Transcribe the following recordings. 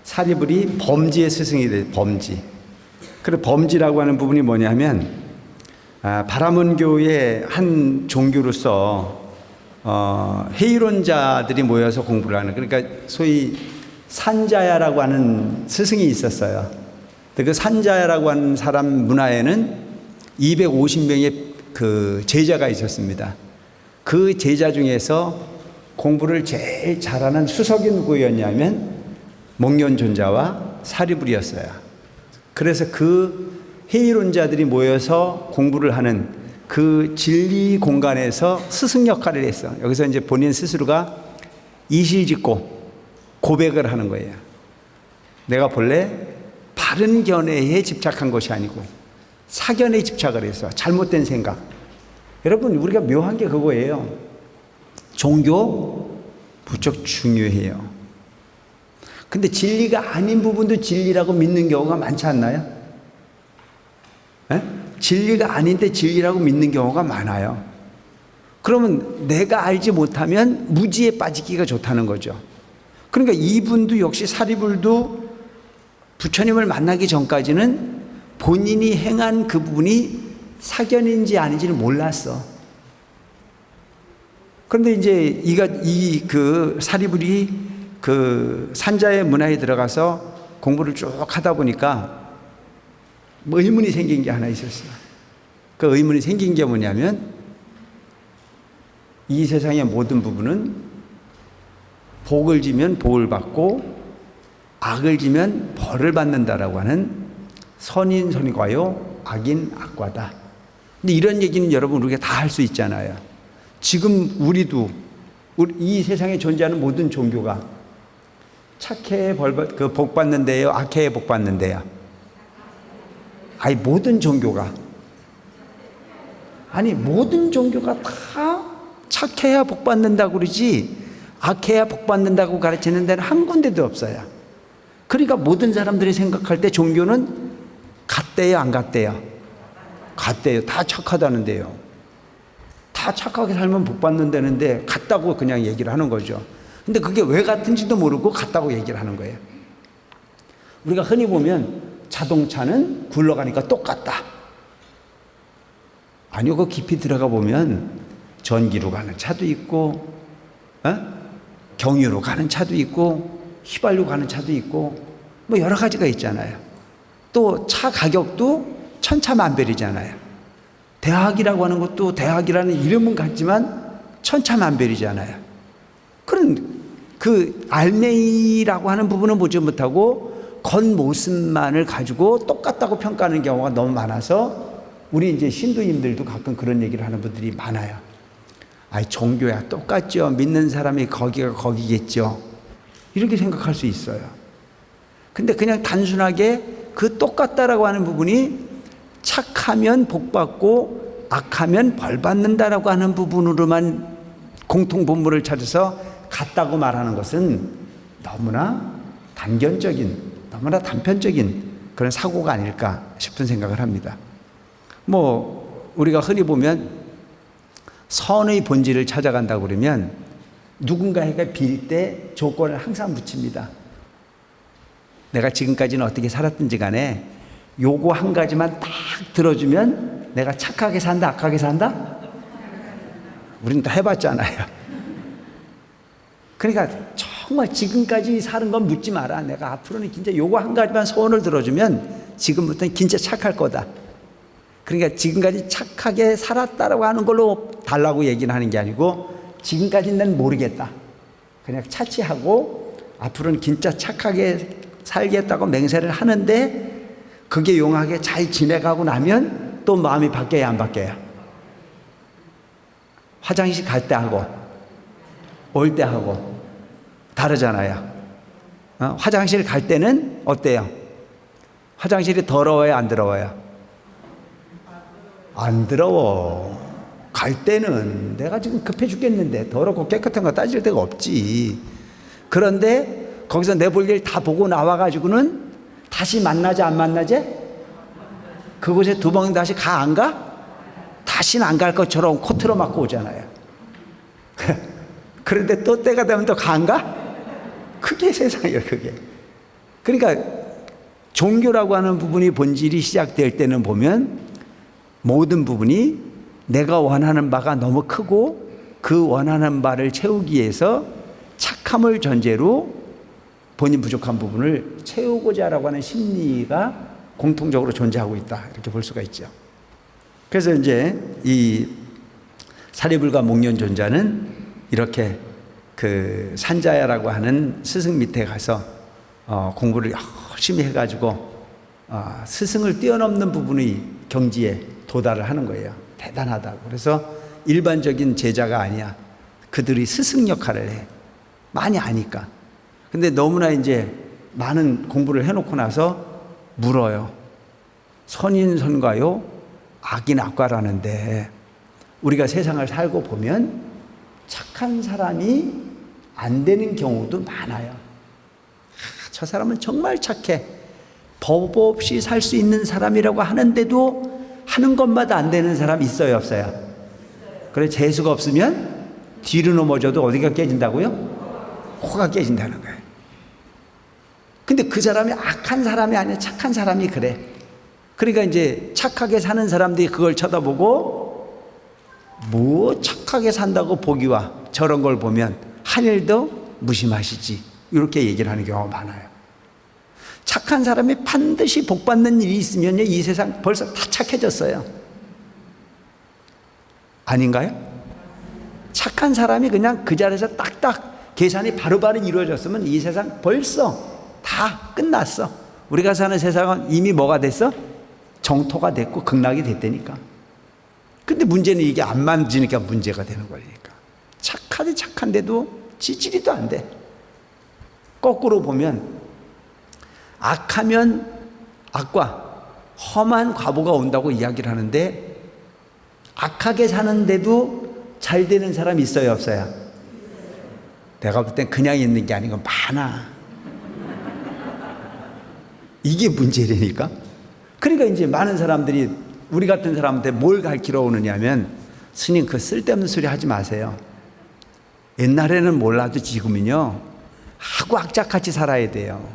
사리불이 범지의 스승이 돼. 범지. 그리고 범지라고 하는 부분이 뭐냐면 바라문교의 한 종교로서 회의론자들이 모여서 공부를 하는, 그러니까 소위 산자야라고 하는 스승이 있었어요. 그 산자야라고 하는 사람 문화에는 250명의 그 제자가 있었습니다. 그 제자 중에서 공부를 제일 잘하는 수석이 누구였냐면 목련존자와 사리불이었어요. 그래서 그 회의론자들이 모여서 공부를 하는 그 진리 공간에서 스승 역할을 했어. 여기서 이제 본인 스스로가 이실직고 고백을 하는 거예요. 내가 본래 바른 견해에 집착한 것이 아니고 사견에 집착을 해서 잘못된 생각. 여러분, 우리가 묘한 게 그거예요. 종교 무척 중요해요. 근데 진리가 아닌 부분도 진리라고 믿는 경우가 많지 않나요? 에? 진리가 아닌데 진리라고 믿는 경우가 많아요. 그러면 내가 알지 못하면 무지에 빠지기가 좋다는 거죠. 그러니까 이분도 역시 사리불도 부처님을 만나기 전까지는 본인이 행한 그 부분이 사견인지 아닌지는 몰랐어. 그런데 이제 그 사리불이 그 산자의 문화에 들어가서 공부를 쭉 하다 보니까 의문이 생긴 게 하나 있었어요. 그 의문이 생긴 게 뭐냐면 이 세상의 모든 부분은 복을 지면 복을 받고 악을 지면 벌을 받는다라고 하는 선인 선과요, 악인 악과다. 근데 이런 얘기는 여러분 우리가 다 할 수 있잖아요. 지금 우리도 이 세상에 존재하는 모든 종교가 착해 복 받는데요, 악해 복 받는데요. 아니 모든 종교가 다 착해야 복 받는다고 그러지 악해야 복 받는다고 가르치는 데는 한 군데도 없어요. 그러니까 모든 사람들이 생각할 때 종교는 같대요, 안 같대요? 같대요. 다 착하다는데요. 다 착하게 살면 복 받는다는데 같다고 그냥 얘기를 하는 거죠. 근데 그게 왜 같은지도 모르고 같다고 얘기를 하는 거예요. 우리가 흔히 보면 자동차는 굴러가니까 똑같다. 아니요, 그 깊이 들어가 보면 전기로 가는 차도 있고, 경유로 가는 차도 있고, 휘발유 가는 차도 있고, 뭐 여러 가지가 있잖아요. 또 차 가격도 천차만별이잖아요. 대학이라고 하는 것도 대학이라는 이름은 같지만 천차만별이잖아요. 그런 그 알맹이라고 하는 부분은 보지 못하고 겉모습만을 가지고 똑같다고 평가하는 경우가 너무 많아서 우리 이제 신도님들도 가끔 그런 얘기를 하는 분들이 많아요. 아이, 종교야 똑같죠. 믿는 사람이 거기가 거기겠죠. 이렇게 생각할 수 있어요. 근데 그냥 단순하게 그 똑같다라고 하는 부분이 착하면 복 받고 악하면 벌 받는다라고 하는 부분으로만 공통 분모를 찾아서 같다고 말하는 것은 너무나 너무나 단편적인 그런 사고가 아닐까 싶은 생각을 합니다. 뭐 우리가 흔히 보면 선의 본질을 찾아간다고 그러면 누군가에게 빌 때 조건을 항상 붙입니다. 내가 지금까지는 어떻게 살았든지 간에 요거 한 가지만 딱 들어주면 내가 착하게 산다, 악하게 산다? 우리는 다 해봤잖아요. 그러니까 정말 지금까지 사는 건 묻지 마라. 내가 앞으로는 진짜 요거 한 가지만 소원을 들어주면 지금부터는 진짜 착할 거다. 그러니까 지금까지 착하게 살았다라고 하는 걸로 달라고 얘기는 하는 게 아니고 지금까지는 난 모르겠다. 그냥 차치하고 앞으로는 진짜 착하게 살겠다고 맹세를 하는데 그게 용하게 잘 지내가고 나면 또 마음이 바뀌어야 안 바뀌어요? 화장실 갈 때 하고 올 때 하고 다르잖아요. 화장실 갈 때는 어때요? 화장실이 더러워요, 안 더러워요? 안 더러워. 갈 때는 내가 지금 급해 죽겠는데 더럽고 깨끗한 거 따질 데가 없지. 그런데 거기서 내 볼 일 다 보고 나와가지고는 다시 만나지 안 만나지? 그곳에 두 번 다시 가 안 가? 다시는 안 갈 것처럼 코트로 맞고 오잖아요. 그런데 또 때가 되면 또 가 안 가? 그게 세상이에요, 그게. 그러니까 종교라고 하는 부분이 본질이 시작될 때는 보면 모든 부분이 내가 원하는 바가 너무 크고 그 원하는 바를 채우기 위해서 착함을 전제로 본인 부족한 부분을 채우고자 하라고 하는 심리가 공통적으로 존재하고 있다, 이렇게 볼 수가 있죠. 그래서 이제 이 사리불가 목련존자는 이렇게 그 산자야라고 하는 스승 밑에 가서 공부를 열심히 해가지고 스승을 뛰어넘는 부분의 경지에 도달을 하는 거예요. 대단하다고. 그래서 일반적인 제자가 아니야. 그들이 스승 역할을 해. 많이 아니까. 근데 너무나 이제 많은 공부를 해놓고 나서 물어요. 선인선과요, 악인 악과라는데 우리가 세상을 살고 보면 착한 사람이 안 되는 경우도 많아요. 저 사람은 정말 착해. 법 없이 살 수 있는 사람이라고 하는데도 하는 것마다 안 되는 사람 있어요, 없어요? 그래, 재수가 없으면 뒤로 넘어져도 어디가 깨진다고요? 코가 깨진다는 거예요. 근데 그 사람이 악한 사람이 아니라 착한 사람이 그래. 그러니까 이제 착하게 사는 사람들이 그걸 쳐다보고 뭐 착하게 산다고 보기와 저런 걸 보면 하늘도 무심하시지, 이렇게 얘기를 하는 경우가 많아요. 착한 사람이 반드시 복받는 일이 있으면 이 세상 벌써 다 착해졌어요. 아닌가요? 착한 사람이 그냥 그 자리에서 딱딱 계산이 바로바로 이루어졌으면 이 세상 벌써 다 끝났어. 우리가 사는 세상은 이미 뭐가 됐어? 정토가 됐고 극락이 됐다니까. 근데 문제는 이게 안 만지니까 문제가 되는 거니까. 착하지 착한데도 지지리도 안 돼. 거꾸로 보면 악하면 악과 험한 과보가 온다고 이야기를 하는데 악하게 사는데도 잘 되는 사람이 있어요, 없어요? 내가 볼 땐 그냥 있는 게 아니고 많아. 이게 문제라니까. 그러니까 이제 많은 사람들이 우리 같은 사람한테 뭘 가르치러 오느냐면, 스님 그 쓸데없는 소리 하지 마세요. 옛날에는 몰라도 지금은요 하고 악착같이 살아야 돼요.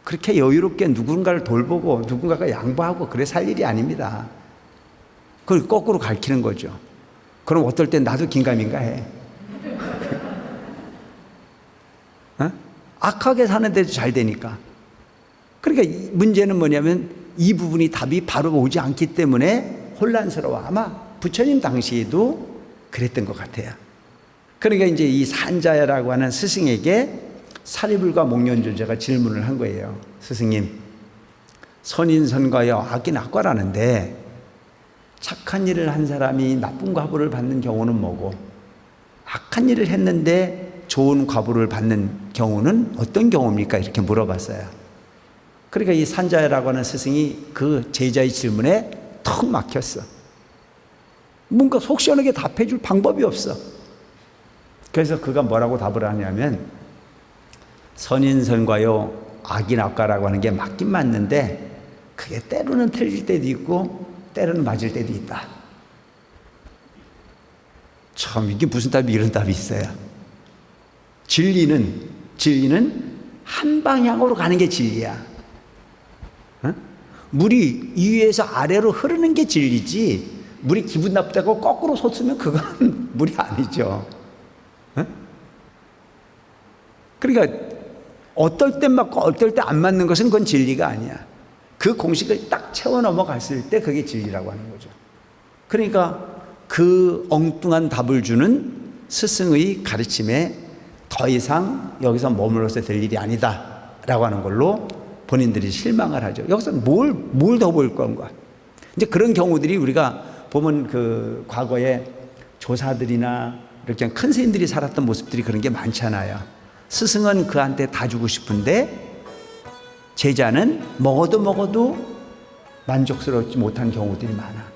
그렇게 여유롭게 누군가를 돌보고 누군가가 양보하고 그래 살 일이 아닙니다. 그걸 거꾸로 가르치는 거죠. 그럼 어떨 땐 나도 긴가민가 해. 어? 악하게 사는데도 잘 되니까. 그러니까 문제는 뭐냐면 이 부분이 답이 바로 오지 않기 때문에 혼란스러워. 아마 부처님 당시에도 그랬던 것 같아요. 그러니까 이제 이 산자야라고 하는 스승에게 사리불가 목련존자가 질문을 한 거예요. 스승님, 선인선과요, 악인 악과라는데 착한 일을 한 사람이 나쁜 과보를 받는 경우는 뭐고, 악한 일을 했는데 좋은 과보를 받는 경우는 어떤 경우입니까? 이렇게 물어봤어요. 그러니까 이 산자야라고 하는 스승이 그 제자의 질문에 턱 막혔어. 뭔가 속 시원하게 답해 줄 방법이 없어. 그래서 그가 뭐라고 답을 하냐면, 선인선과요, 악인 악과라고 하는 게 맞긴 맞는데 그게 때로는 틀릴 때도 있고 때로는 맞을 때도 있다. 참, 이게 무슨 답이 이런 답이 있어요. 진리는 한 방향으로 가는 게 진리야. 어? 물이 위에서 아래로 흐르는 게 진리지, 물이 기분 나쁘다고 거꾸로 솟으면 그건 물이 아니죠. 어? 그러니까 어떨 때 맞고 어떨 때 안 맞는 것은 그건 진리가 아니야. 그 공식을 딱 채워 넘어갔을 때 그게 진리라고 하는 거죠. 그러니까 그 엉뚱한 답을 주는 스승의 가르침에 더 이상 여기서 머물러서 될 일이 아니다 라고 하는 걸로 본인들이 실망을 하죠. 여기서 뭘 더 볼 건가. 이제 그런 경우들이 우리가 보면 그 과거에 조사들이나 이렇게 큰 스님들이 살았던 모습들이 그런 게 많잖아요. 스승은 그한테 다 주고 싶은데 제자는 먹어도 만족스럽지 못한 경우들이 많아.